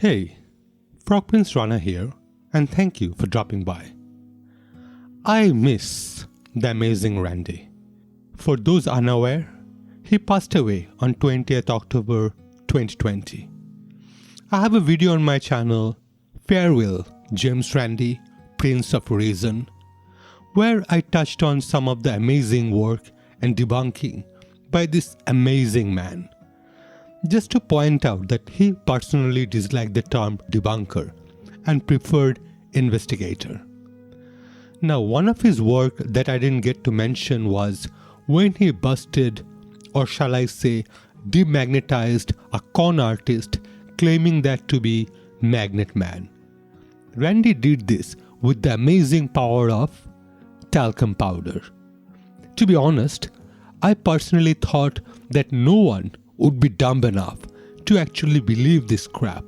Hey, Frog Prince Rana here, and thank you for dropping by. I miss the amazing Randy. For those unaware, he passed away on 20th October 2020. I have a video on my channel, Farewell James Randi, Prince of Reason, where I touched on some of the amazing work and debunking by this amazing man. Just to point out that he personally disliked the term debunker and preferred investigator. Now, one of his work that I didn't get to mention was when he busted, or shall I say, de-magnetized a con artist claiming that to be Magnet Man. Randy did this with the amazing power of talcum powder. To be honest, I personally thought that no one would be dumb enough to actually believe this crap.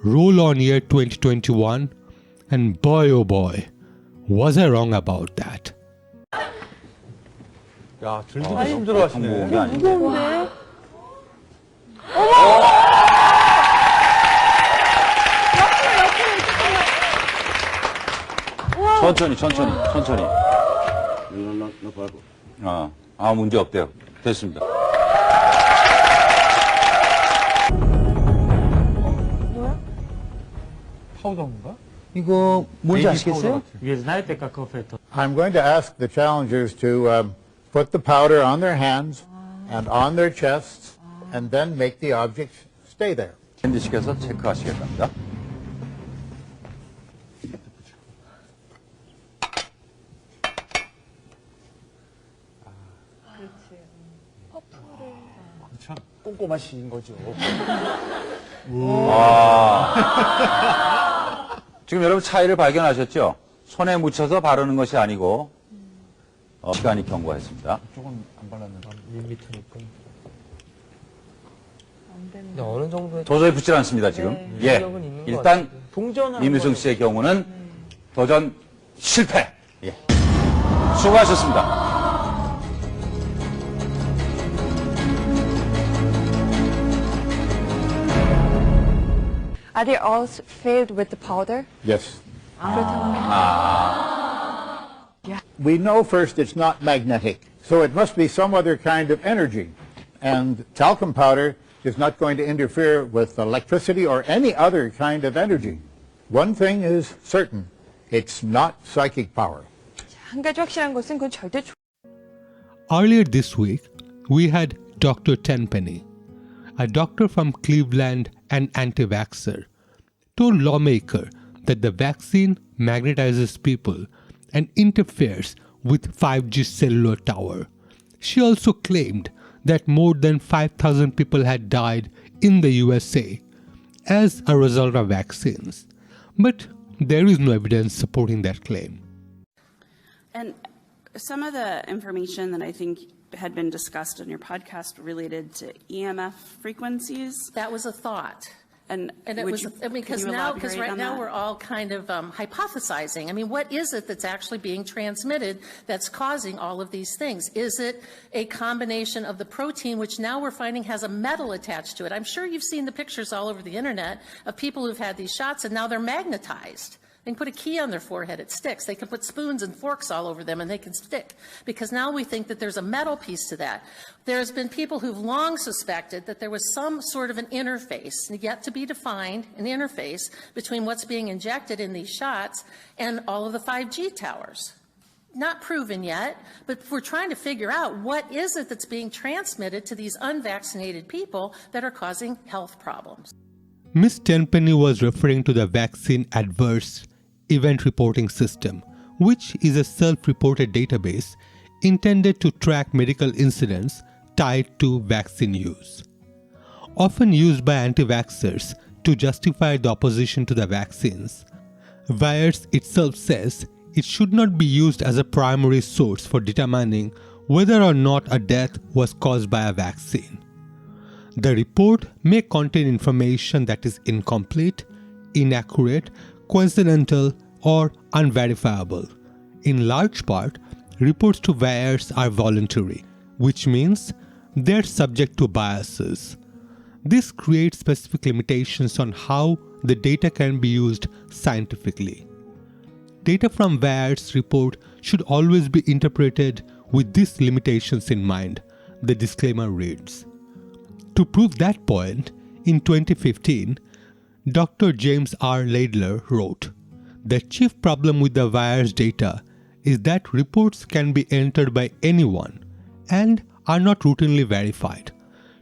Roll on year 2021, and boy oh boy, was I wrong about that. 야, 들기도 힘들어하시네. 무거운데? 천천히. 문제 없대요. 됐습니다. 뭐야? 파우더인가? 이거 뭔지 아시겠어요? I'm going to ask the challengers to put the powder on their hands and on their chests and then make the object stay there. 캔디씨께서 체크하시길 바랍니다. 참 꼼꼼한 시인 거죠. 지금 여러분 차이를 발견하셨죠? 손에 묻혀서 바르는 것이 아니고 시간이 경과했습니다. 조금 안 발랐는데 1m니까. 근데 어느 정도의 도저히 붙질 않습니다, 지금. 예. 일단 임유승 씨의 경우는 도전 실패. 예. 수고하셨습니다. Are they all filled with the powder? Yes. Yeah. We know first it's not magnetic, so it must be some other kind of energy. And talcum powder is not going to interfere with electricity or any other kind of energy. One thing is certain, it's not psychic power. 한 가지 확실한 것은 그건 절대 Earlier this week, we had Dr. Tenpenny, a doctor from Cleveland and anti-vaxxer, told lawmaker that the vaccine magnetizes people and interferes with 5G cellular tower. She also claimed that more than 5,000 people had died in the USA as a result of vaccines. But there is no evidence supporting that claim. And some of the information that I think had been discussed on your podcast related to EMF frequencies. That was a thought. And it was, because right now we're all kind of hypothesizing. I mean, what is it that's actually being transmitted that's causing all of these things? Is it a combination of the protein, which now we're finding has a metal attached to it? I'm sure you've seen the pictures all over the internet of people who've had these shots and now they're magnetized. They can put a key on their forehead, it sticks. They can put spoons and forks all over them and they can stick. Because now we think that there's a metal piece to that. There's been people who've long suspected that there was some sort of an interface, yet to be defined, an interface between what's being injected in these shots and all of the 5G towers. Not proven yet, but we're trying to figure out what is it that's being transmitted to these unvaccinated people that are causing health problems. Ms. Tenpenny was referring to the Vaccine Adverse Event Reporting System, which is a self-reported database intended to track medical incidents tied to vaccine use. Often used by anti-vaxxers to justify the opposition to the vaccines, VAERS itself says it should not be used as a primary source for determining whether or not a death was caused by a vaccine. The report may contain information that is incomplete, inaccurate, coincidental, or unverifiable. In large part, reports to VAERS are voluntary, which means they're subject to biases. This creates specific limitations on how the data can be used scientifically. Data from VAERS report should always be interpreted with these limitations in mind, the disclaimer reads. To prove that point, in 2015, Dr. James R. Laidler wrote, "The chief problem with the VAERS data is that reports can be entered by anyone and are not routinely verified.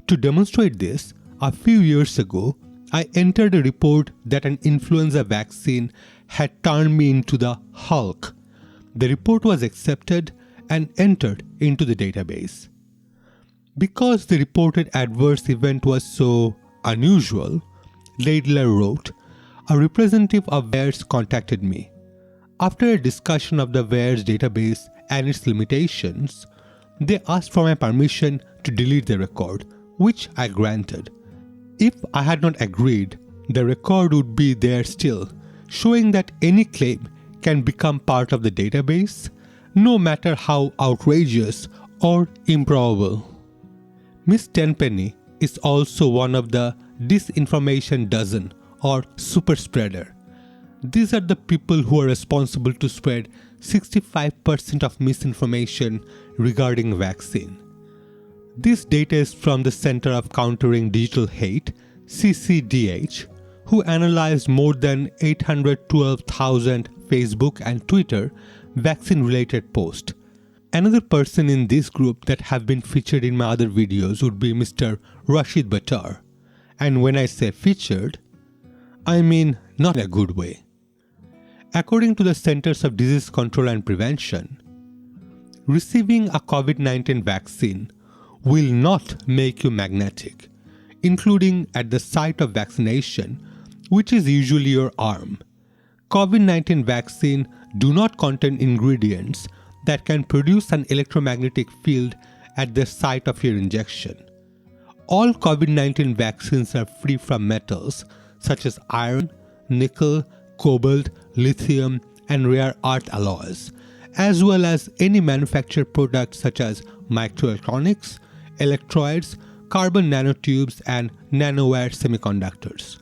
To demonstrate this, a few years ago, I entered a report that an influenza vaccine had turned me into the Hulk. The report was accepted and entered into the database. Because the reported adverse event was so unusual," Laidler wrote, "a representative of VAERS contacted me. After a discussion of the VAERS database and its limitations, they asked for my permission to delete the record, which I granted. If I had not agreed, the record would be there still, showing that any claim can become part of the database, no matter how outrageous or improbable." Miss Tenpenny is also one of the Disinformation Dozen or super spreader. These are the people who are responsible to spread 65% of misinformation regarding vaccine. This data is from the Center of Countering Digital Hate, CCDH, who analyzed more than 812,000 Facebook and Twitter vaccine-related posts. Another person in this group that have been featured in my other videos would be Mr. Rashid Buttar. And when I say featured, I mean not in a good way. According to the Centers of Disease Control and Prevention, receiving a COVID-19 vaccine will not make you magnetic, including at the site of vaccination, which is usually your arm. COVID-19 vaccine do not contain ingredients that can produce an electromagnetic field at the site of your injection. All COVID-19 vaccines are free from metals such as iron, nickel, cobalt, lithium, and rare earth alloys, as well as any manufactured products such as microelectronics, electrodes, carbon nanotubes, and nanowire semiconductors.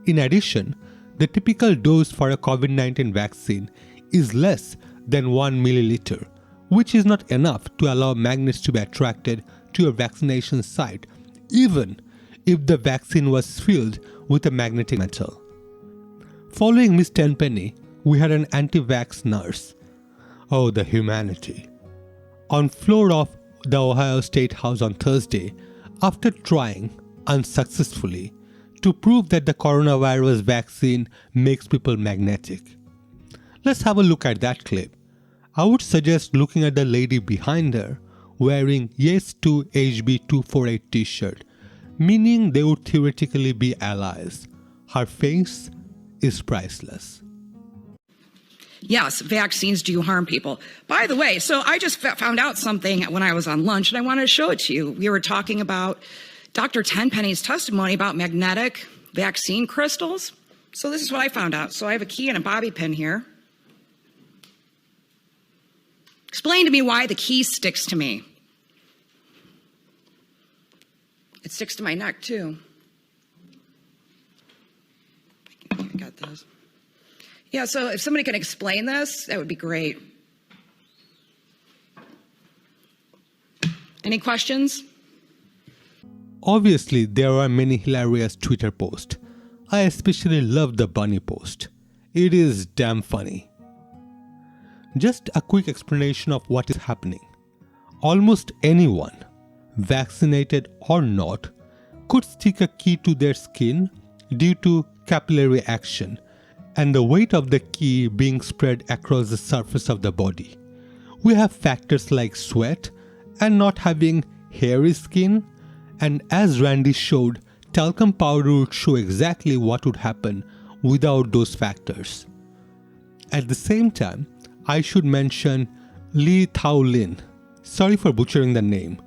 In addition, the typical dose for a COVID-19 vaccine is less than 1 milliliter, which is not enough to allow magnets to be attracted to your vaccination site, even if the vaccine was filled with a magnetic metal. Following Miss Tenpenny, we had an anti-vax nurse. Oh, the humanity. On floor of the Ohio State House on Thursday, after trying unsuccessfully to prove that the coronavirus vaccine makes people magnetic. Let's have a look at that clip. I would suggest looking at the lady behind her wearing Yes to HB248 t-shirt, meaning they would theoretically be allies. Her face is priceless. Yes, vaccines do harm people. By the way, so I just found out something when I was on lunch and I wanted to show it to you. We were talking about Dr. Tenpenny's testimony about magnetic vaccine crystals. So this is what I found out. So I have a key and a bobby pin here. Explain to me why the key sticks to me. It sticks to my neck too. I got this. Yeah, so if somebody can explain this, that would be great. Any questions? Obviously, there are many hilarious Twitter posts. I especially love the bunny post. It is damn funny. Just a quick explanation of what is happening. Almost anyone, vaccinated or not, could stick a key to their skin due to capillary action and the weight of the key being spread across the surface of the body. We have factors like sweat and not having hairy skin, and as Randy showed, talcum powder would show exactly what would happen without those factors. At the same time, I should mention Liew Thow Lin, sorry for butchering the name,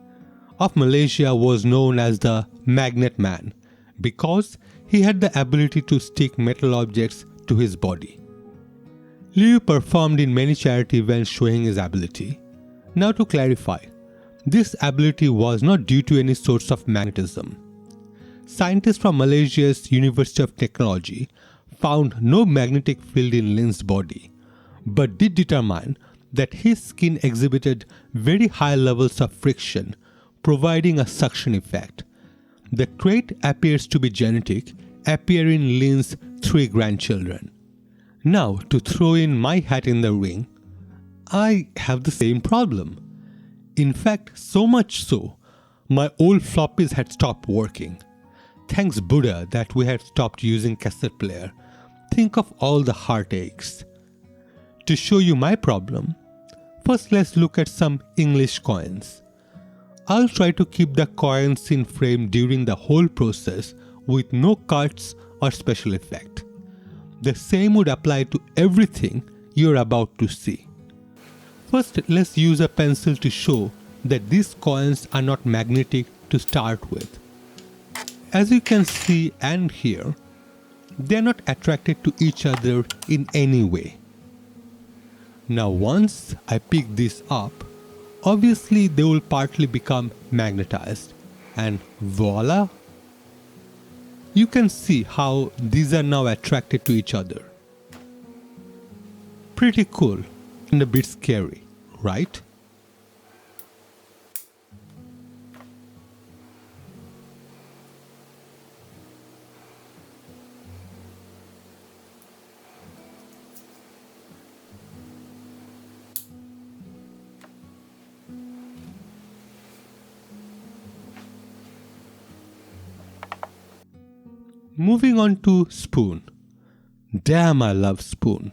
of Malaysia, was known as the Magnet Man because he had the ability to stick metal objects to his body. Liew performed in many charity events showing his ability. Now to clarify, this ability was not due to any source of magnetism. scientists from Malaysia's University of Technology found no magnetic field in Lin's body, but did determine that his skin exhibited very high levels of friction, providing a suction effect. The trait appears to be genetic, appearing in Lin's 3 grandchildren. Now, to throw in my hat in the ring, I have the same problem. In fact, so much so, my old floppies had stopped working. Thanks Buddha that we had stopped using cassette player. Think of all the heartaches. To show you my problem, first let's look at some English coins. I'll try to keep the coins in frame during the whole process with no cuts or special effect. The same would apply to everything you're about to see. First, let's use a pencil to show that these coins are not magnetic to start with. As you can see and hear, they are not attracted to each other in any way. Now once I pick this up, obviously they will partly become magnetized, and voila! You can see how these are now attracted to each other. Pretty cool and a bit scary, right? Moving on to spoon. Damn, I love spoon.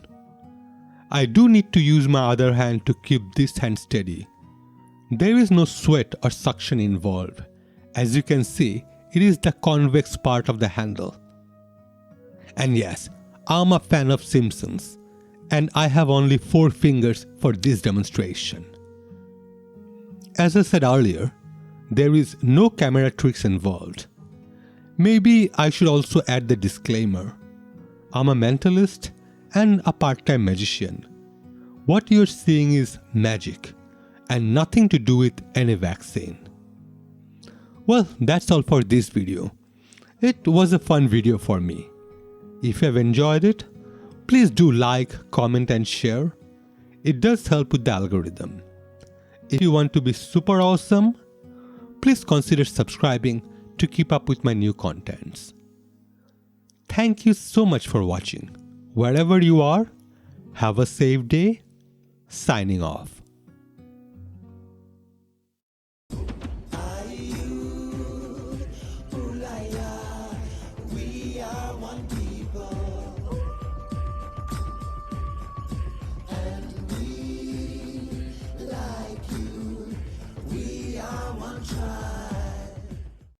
I do need to use my other hand to keep this hand steady. There is no sweat or suction involved. As you can see, it is the convex part of the handle. And yes, I'm a fan of Simpsons, and I have only 4 fingers for this demonstration. As I said earlier, there is no camera tricks involved. Maybe I should also add the disclaimer. I'm a mentalist and a part-time magician. What you're seeing is magic and nothing to do with any vaccine. Well, that's all for this video. It was a fun video for me. If you have enjoyed it, please do like, comment and share. It does help with the algorithm. If you want to be super awesome, please consider subscribing to keep up with my new contents. Thank you so much for watching. Wherever you are, have a safe day. Signing off. We are one.